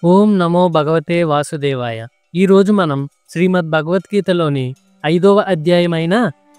ఓం నమో భగవతే వాసుదేవాయ. ఈరోజు మనం శ్రీమద్ భగవద్గీతలోని 5వ అధ్యాయమైన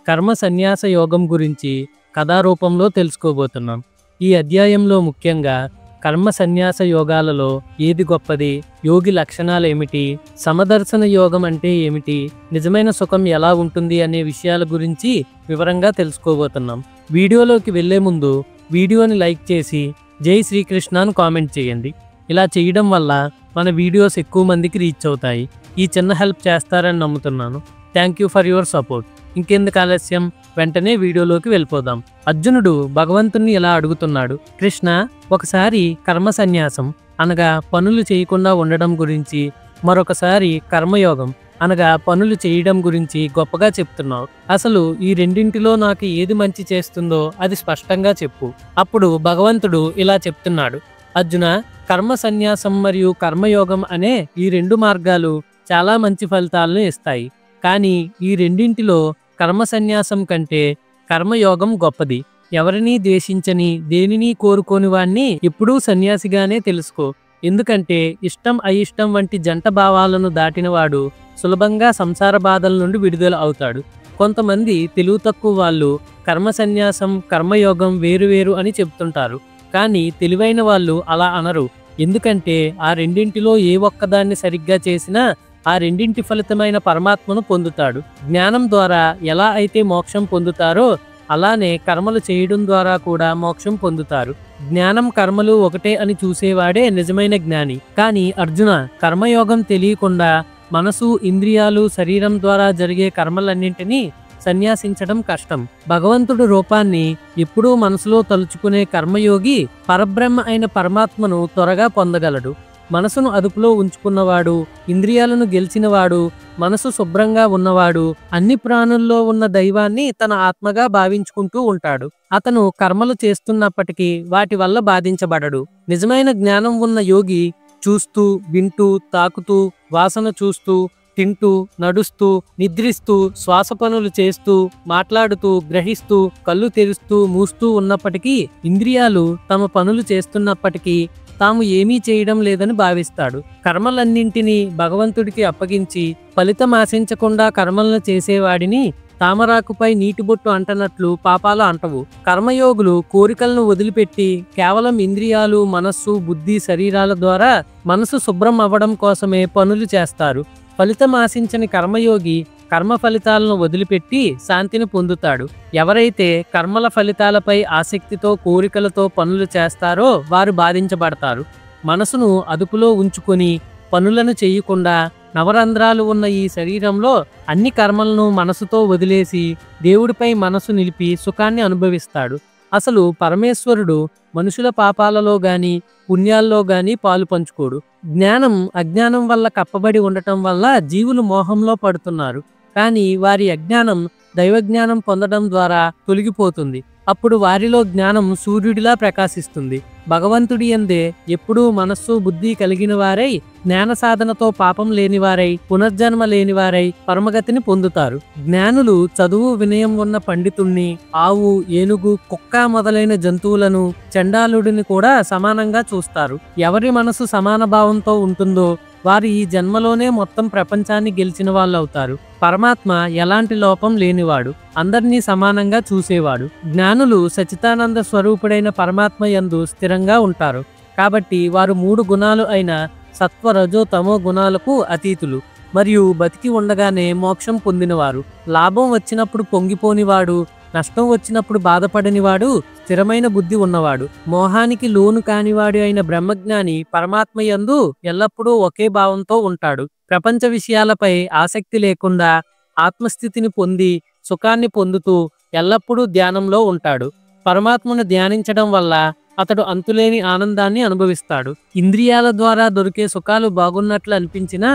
కర్మ సన్యాస యోగం గురించి కథారూపంలో తెలుసుకోబోతున్నాం. ఈ అధ్యాయంలో ముఖ్యంగా కర్మ సన్యాస యోగాలలో ఏది గొప్పది, యోగి లక్షణాలేమిటి, సమదర్శన యోగం అంటే ఏమిటి, నిజమైన సుఖం ఎలా ఉంటుంది అనే విషయాల గురించి వివరంగా తెలుసుకోబోతున్నాం. వీడియోలోకి వెళ్లే ముందు వీడియోని లైక్ చేసి జై శ్రీకృష్ణ అని కామెంట్ చేయండి. ఇలా చేయడం వల్ల మన వీడియోస్ ఎక్కువ మందికి రీచ్ అవుతాయి. ఈ చిన్న హెల్ప్ చేస్తారని నమ్ముతున్నాను. Thank you for your support. ఇంకెందుకు ఆలస్యం, వెంటనే వీడియోలోకి వెళ్ళిపోదాం. అర్జునుడు భగవంతుణ్ణి ఇలా అడుగుతున్నాడు, కృష్ణ, ఒకసారి కర్మ సన్యాసం అనగా పనులు చేయకుండా ఉండడం గురించి, మరొకసారి కర్మయోగం అనగా పనులు చేయడం గురించి గొప్పగా చెప్తున్నావు. అసలు ఈ రెండింటిలో నాకు ఏది మంచి చేస్తుందో అది స్పష్టంగా చెప్పు. అప్పుడు భగవంతుడు ఇలా చెప్తున్నాడు, అర్జున, కర్మ సన్యాసం మరియు కర్మయోగం అనే ఈ రెండు మార్గాలు చాలా మంచి ఫలితాలను ఇస్తాయి. కానీ ఈ రెండింటిలో కర్మ సన్యాసం కంటే కర్మయోగం గొప్పది. ఎవరినీ ద్వేషించని, దేనిని కోరుకోని వాణ్ణి ఎప్పుడూ సన్యాసిగానే తెలుసుకో. ఎందుకంటే ఇష్టం అయిష్టం వంటి జంట భావాలను దాటినవాడు సులభంగా సంసార బాధల నుండి విడుదల అవుతాడు. కొంతమంది తెలివి తక్కువ వాళ్ళు కర్మ సన్యాసం కర్మయోగం వేరువేరు అని చెప్తుంటారు. కానీ తెలివైన వాళ్ళు అలా అనరు. ఎందుకంటే ఆ రెండింటిలో ఏ ఒక్కదాన్ని సరిగ్గా చేసినా ఆ రెండింటి ఫలితమైన పరమాత్మను పొందుతాడు. జ్ఞానం ద్వారా ఎలా అయితే మోక్షం పొందుతారో అలానే కర్మలు చేయడం ద్వారా కూడా మోక్షం పొందుతారు. జ్ఞానం కర్మలు ఒకటే అని చూసేవాడే నిజమైన జ్ఞాని. కానీ అర్జున, కర్మయోగం తెలియకుండా మనసు, ఇంద్రియాలు, శరీరం ద్వారా జరిగే కర్మలన్నింటినీ సన్యాసించడం కష్టం. భగవంతుడు రూపాన్ని ఎప్పుడూ మనసులో తలుచుకునే కర్మయోగి పరబ్రహ్మ అయిన పరమాత్మను త్వరగా పొందగలడు. మనసును అదుపులో ఉంచుకున్నవాడు, ఇంద్రియాలను గెలిచినవాడు, మనసు శుభ్రంగా ఉన్నవాడు అన్ని ప్రాణుల్లో ఉన్న దైవాన్ని తన ఆత్మగా భావించుకుంటూ ఉంటాడు. అతను కర్మలు చేస్తున్నప్పటికీ వాటి వల్ల బాధించబడడు. నిజమైన జ్ఞానం ఉన్న యోగి చూస్తూ, వింటూ, తాకుతూ, వాసన చూస్తూ, తింటూ, నడుస్తూ, నిద్రిస్తూ, శ్వాస పనులు చేస్తూ, మాట్లాడుతూ, గ్రహిస్తూ, కళ్ళు తెరుస్తూ, మూస్తూ ఉన్నప్పటికీ, ఇంద్రియాలు తమ పనులు చేస్తున్నప్పటికీ తాము ఏమీ చేయడం లేదని భావిస్తాడు. కర్మలన్నింటినీ భగవంతుడికి అప్పగించి ఫలితం ఆశించకుండా కర్మలను చేసేవాడిని తామరాకుపై నీటిబొట్టు అంటనట్లు పాపాలు అంటవు. కర్మయోగులు కోరికలను వదిలిపెట్టి కేవలం ఇంద్రియాలు, మనస్సు, బుద్ధి, శరీరాల ద్వారా మనసు శుభ్రం అవ్వడం కోసమే పనులు చేస్తారు. ఫలితం ఆశించని కర్మయోగి కర్మ ఫలితాలను వదిలిపెట్టి శాంతిని పొందుతాడు. ఎవరైతే కర్మల ఫలితాలపై ఆసక్తితో, కోరికలతో పనులు చేస్తారో వారు బాధించబడతారు. మనసును అదుపులో ఉంచుకొని పనులను చేయకుండా నవరంధ్రాలు ఉన్న ఈ శరీరంలో అన్ని కర్మలను మనసుతో వదిలేసి దేవుడిపై మనసు నిలిపి సుఖాన్ని అనుభవిస్తాడు. అసలు పరమేశ్వరుడు మనుషుల పాపాలలో గాని పుణ్యాల్లో గాని పాలు పంచుకోడు. జ్ఞానం అజ్ఞానం వల్ల కప్పబడి ఉండటం వల్ల జీవులు మోహంలో పడుతున్నారు. కానీ వారి అజ్ఞానం దైవజ్ఞానం పొందడం ద్వారా తొలగిపోతుంది. అప్పుడు వారిలో జ్ఞానం సూర్యుడిలా ప్రకాశిస్తుంది. భగవంతుడి యందే ఎప్పుడూ మనస్సు, బుద్ధి కలిగిన వారై, జ్ఞాన సాధనతో పాపం లేనివారై, పునర్జన్మ లేనివారై పరమగతిని పొందుతారు. జ్ఞానులు చదువు, వినయం ఉన్న పండితుణ్ణి, ఆవు, ఏనుగు, కుక్క మొదలైన జంతువులను, చండాలుడిని కూడా సమానంగా చూస్తారు. ఎవరి మనసు సమాన భావంతో ఉంటుందో వారు ఈ జన్మలోనే మొత్తం ప్రపంచాన్ని గెలిచిన వాళ్ళు అవుతారు. పరమాత్మ ఎలాంటి లోపం లేనివాడు, అందరినీ సమానంగా చూసేవాడు. జ్ఞానులు సచితానంద స్వరూపుడైన పరమాత్మ యందు స్థిరంగా ఉంటారు. కాబట్టి వారు 3 గుణాలు అయిన సత్వ, రజో, తమో గుణాలకు అతీతులు మరియు బతికి ఉండగానే మోక్షం పొందినవారు. లాభం వచ్చినప్పుడు పొంగిపోనివాడు, నష్టం వచ్చినప్పుడు బాధపడనివాడు, స్థిరమైన బుద్ధి ఉన్నవాడు, మోహానికి లోను కానివాడు అయిన బ్రహ్మజ్ఞాని పరమాత్మ యందు ఎల్లప్పుడూ ఒకే భావంతో ఉంటాడు. ప్రపంచ విషయాలపై ఆసక్తి లేకుండా ఆత్మస్థితిని పొంది సుఖాన్ని పొందుతూ ఎల్లప్పుడూ ధ్యానంలో ఉంటాడు. పరమాత్మను ధ్యానించడం వల్ల అతడు అంతులేని ఆనందాన్ని అనుభవిస్తాడు. ఇంద్రియాల ద్వారా దొరికే సుఖాలు బాగున్నట్లు అనిపించినా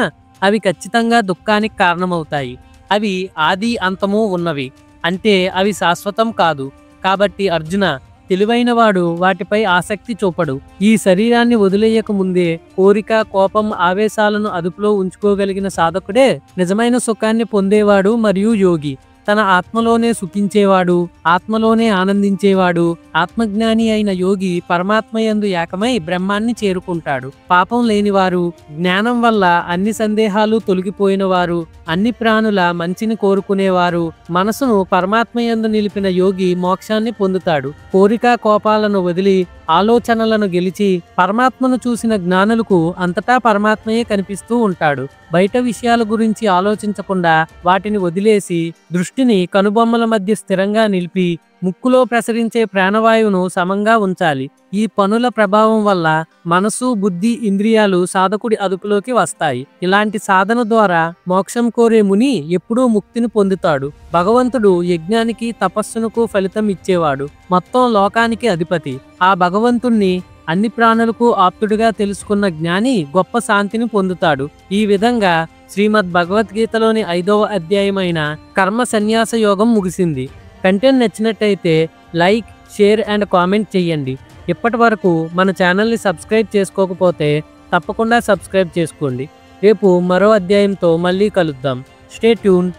అవి ఖచ్చితంగా దుఃఖానికి కారణమవుతాయి. అవి ఆది అంతము ఉన్నవి, అంటే అవి శాశ్వతం కాదు. కాబట్టి అర్జున, తెలివైనవాడు వాటిపై ఆసక్తి చూపడు. ఈ శరీరాన్ని వదిలేయక ముందే కోరిక, కోపం, ఆవేశాలను అదుపులో ఉంచుకోగలిగిన సాధకుడే నిజమైన సుఖాన్ని పొందేవాడు మరియు యోగి. తన ఆత్మలోనే సుఖించేవాడు, ఆత్మలోనే ఆనందించేవాడు, ఆత్మజ్ఞాని అయిన యోగి పరమాత్మయందు ఏకమై బ్రహ్మాన్ని చేరుకుంటాడు. పాపం లేనివారు, జ్ఞానం వల్ల అన్ని సందేహాలు తొలగిపోయిన వారు, అన్ని ప్రాణుల మంచిని కోరుకునేవారు, మనసును పరమాత్మయందు నిలిపిన యోగి మోక్షాన్ని పొందుతాడు. కోరిక కోపాలను వదిలి ఆలోచనలను గెలిచి పరమాత్మను చూసిన జ్ఞానులకు అంతటా పరమాత్మయే కనిపిస్తూ ఉంటాడు. బయట విషయాల గురించి ఆలోచించకుండా వాటిని వదిలేసి దృష్టిని కనుబొమ్మల మధ్య స్థిరంగా నిలిపి ముక్కులో ప్రసరించే ప్రాణవాయువును సమంగా ఉంచాలి. ఈ పనుల ప్రభావం వల్ల మనసు, బుద్ధి, ఇంద్రియాలు సాధకుడి అదుపులోకి వస్తాయి. ఇలాంటి సాధన ద్వారా మోక్షం కోరే ముని ఎప్పుడూ ముక్తిని పొందుతాడు. భగవంతుడు యజ్ఞానికి, తపస్సునకు ఫలితం ఇచ్చేవాడు. మొత్తం లోకానికి అధిపతి. ఆ భగవంతుణ్ణి అన్ని ప్రాణులకు ఆప్తుడిగా తెలుసుకున్న జ్ఞాని గొప్ప శాంతిని పొందుతాడు. ఈ విధంగా శ్రీమద్ భగవద్గీతలోని 5వ అధ్యాయమైన కర్మ సన్యాస యోగం ముగిసింది. కంటెంట్ నచ్చినట్టయితే లైక్, షేర్ అండ్ కామెంట్ చేయండి. ఇప్పటి వరకు మన ఛానల్ని సబ్స్క్రైబ్ చేసుకోకపోతే తప్పకుండా సబ్స్క్రైబ్ చేసుకోండి. రేపు మరో అధ్యాయంతో మళ్ళీ కలుద్దాం. Stay tune.